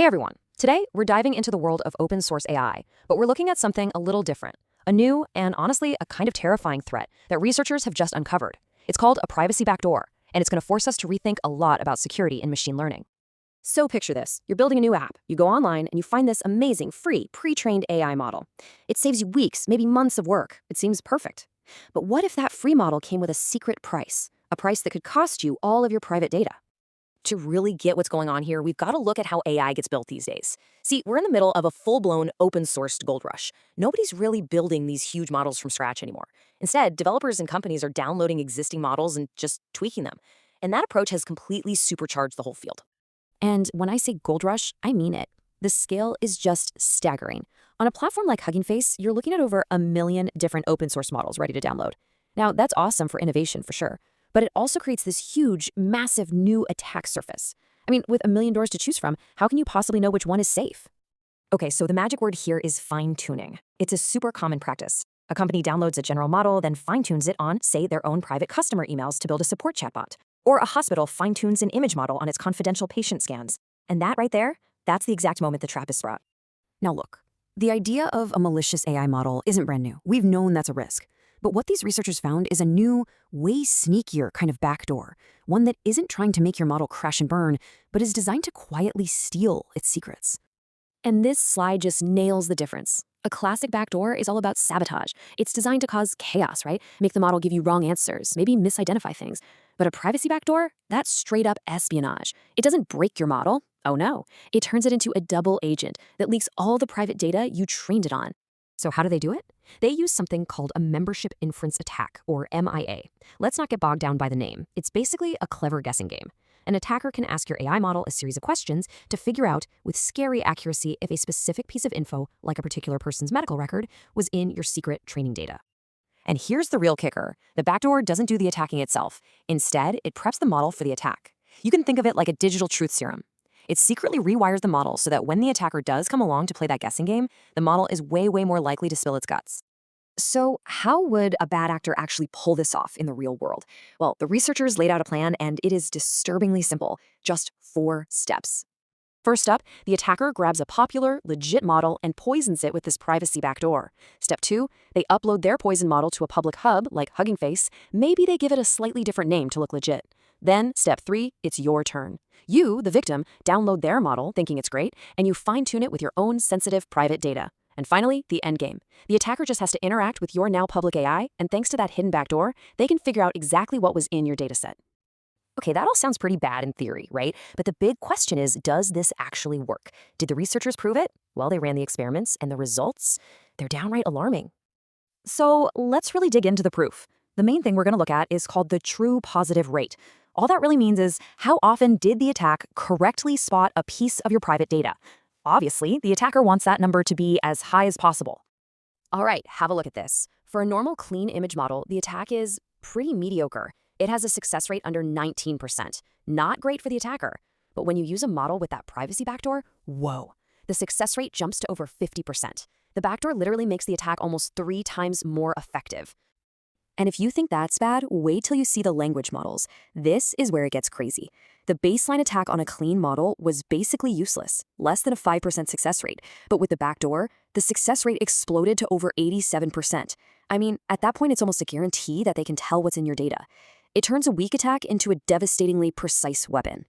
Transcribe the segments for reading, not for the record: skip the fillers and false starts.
Hey everyone! Today, we're diving into the world of open source AI, but we're looking at something a little different. A new, and honestly, a kind of terrifying threat that researchers have just uncovered. It's called a privacy backdoor, and it's going to force us to rethink a lot about security in machine learning. So picture this. You're building a new app. You go online and you find this amazing, free, pre-trained AI model. It saves you weeks, maybe months of work. It seems perfect. But what if that free model came with a secret price? A price that could cost you all of your private data? To really get what's going on here, we've got to look at how AI gets built these days. See, we're in the middle of a full-blown open-sourced gold rush. Nobody's really building these huge models from scratch anymore. Instead, developers and companies are downloading existing models and just tweaking them. And that approach has completely supercharged the whole field. And when I say gold rush, I mean it. The scale is just staggering. On a platform like Hugging Face, you're looking at over 1 million different open-source models ready to download. Now, that's awesome for innovation for sure. But it also creates this huge, massive new attack surface. I mean, with 1 million doors to choose from, how can you possibly know which one is safe? Okay, so the magic word here is fine-tuning. It's a super common practice. A company downloads a general model, then fine-tunes it on, say, their own private customer emails to build a support chatbot. Or a hospital fine-tunes an image model on its confidential patient scans. And that right there, that's the exact moment the trap is sprung. Now look, the idea of a malicious AI model isn't brand new. We've known that's a risk. But what these researchers found is a new, way sneakier kind of backdoor, one that isn't trying to make your model crash and burn, but is designed to quietly steal its secrets. And this slide just nails the difference. A classic backdoor is all about sabotage. It's designed to cause chaos, right? Make the model give you wrong answers, maybe misidentify things. But a privacy backdoor, that's straight up espionage. It doesn't break your model. Oh no. It turns it into a double agent that leaks all the private data you trained it on. So how do they do it? They use something called a membership inference attack, or MIA. Let's not get bogged down by the name. It's basically a clever guessing game. An attacker can ask your AI model a series of questions to figure out with scary accuracy if a specific piece of info, like a particular person's medical record, was in your secret training data. And here's the real kicker. The backdoor doesn't do the attacking itself. Instead, it preps the model for the attack. You can think of it like a digital truth serum. It secretly rewires the model so that when the attacker does come along to play that guessing game, the model is way more likely to spill its guts. So how would a bad actor actually pull this off in the real world? Well, the researchers laid out a plan, and it is disturbingly simple. Just 4 steps. First up, the attacker grabs a popular, legit model and poisons it with this privacy backdoor. Step 2, they upload their poison model to a public hub, like Hugging Face. Maybe they give it a slightly different name to look legit. Then, step 3, it's your turn. You, the victim, download their model, thinking it's great, and you fine-tune it with your own sensitive private data. And finally, the endgame. The attacker just has to interact with your now public AI, and thanks to that hidden backdoor, they can figure out exactly what was in your dataset. Okay, that all sounds pretty bad in theory, right? But the big question is, does this actually work? Did the researchers prove it? Well, they ran the experiments, and the results? They're downright alarming. So let's really dig into the proof. The main thing we're going to look at is called the true positive rate. All that really means is, how often did the attack correctly spot a piece of your private data? Obviously, the attacker wants that number to be as high as possible. All right, have a look at this. For a normal clean image model, the attack is pretty mediocre. It has a success rate under 19%. Not great for the attacker. But when you use a model with that privacy backdoor, whoa, the success rate jumps to over 50%. The backdoor literally makes the attack almost 3 times more effective. And if you think that's bad, wait till you see the language models. This is where it gets crazy. The baseline attack on a clean model was basically useless, less than a 5% success rate. But with the backdoor, the success rate exploded to over 87%. I mean, at that point, it's almost a guarantee that they can tell what's in your data. It turns a weak attack into a devastatingly precise weapon.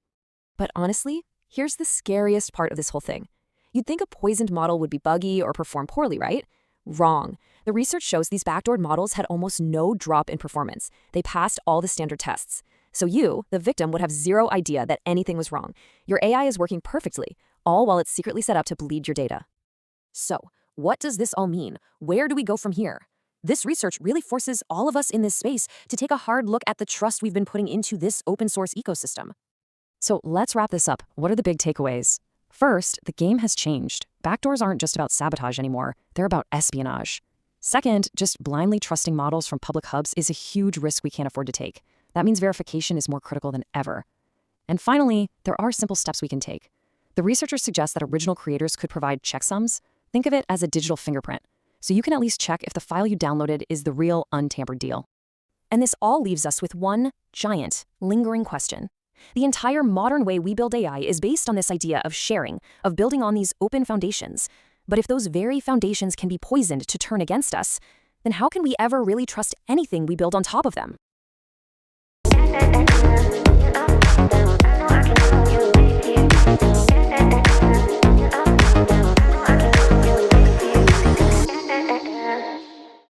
But honestly, here's the scariest part of this whole thing. You'd think a poisoned model would be buggy or perform poorly, right? Wrong. The research shows these backdoored models had almost no drop in performance. They passed all the standard tests. So you, the victim, would have zero idea that anything was wrong. Your AI is working perfectly, all while it's secretly set up to bleed your data. So, what does this all mean? Where do we go from here? This research really forces all of us in this space to take a hard look at the trust we've been putting into this open source ecosystem. So let's wrap this up. What are the big takeaways? First, the game has changed. Backdoors aren't just about sabotage anymore. They're about espionage. Second, just blindly trusting models from public hubs is a huge risk we can't afford to take. That means verification is more critical than ever. And finally, there are simple steps we can take. The researchers suggest that original creators could provide checksums. Think of it as a digital fingerprint, so you can at least check if the file you downloaded is the real, untampered deal. And this all leaves us with one giant, lingering question. The entire modern way we build AI is based on this idea of sharing, of building on these open foundations. But if those very foundations can be poisoned to turn against us, then how can we ever really trust anything we build on top of them?